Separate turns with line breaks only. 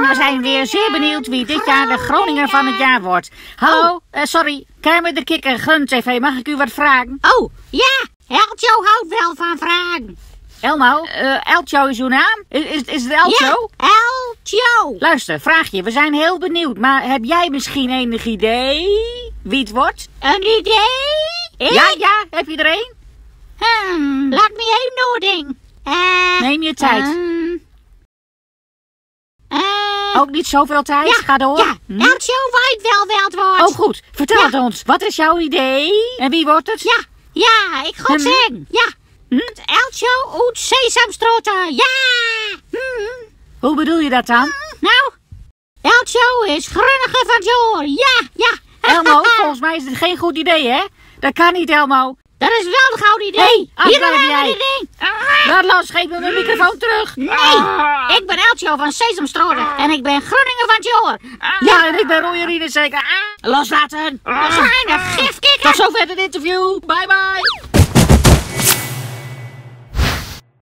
En we zijn weer zeer benieuwd wie dit jaar de Groninger van het jaar wordt. Hallo, sorry, Kermit de Kikker, Gun TV, mag ik u wat vragen?
Oh, ja, Eltjo houdt wel van vragen.
Elmo, Eltjo is uw naam? Is het Eltjo?
Ja, Eltjo.
Luister, vraag je, we zijn heel benieuwd, maar heb jij misschien enig idee wie het wordt?
Een idee?
Ja, heb je er een?
Laat me even nadenken.
Neem je tijd. Ook niet zoveel tijd?
Ja,
ga door.
Ja, Eltjo weet wel het wordt.
Oh goed, vertel het ons. Wat is jouw idee? En wie wordt het?
Ja, ik ga het zeggen. Ja, het Eltjo uit Sesamstraat. Ja.
Hoe bedoel je dat dan?
Nou, Eltjo is Groninger van het jaar. Ja.
Elmo, volgens mij is het geen goed idee, hè? Dat kan niet, Elmo.
Dat is wel een goud idee.
Hey,
hier
afblijven jij.
het ding.
Laat los, geef me mijn microfoon terug.
Nee, ik ben Eltjo van Sesamstraat en ik ben Groninger van het jaar.
Ja, en ik ben Roy zeker. Loslaten.
We zijn een gifkikker.
Tot zover het interview. Bye bye.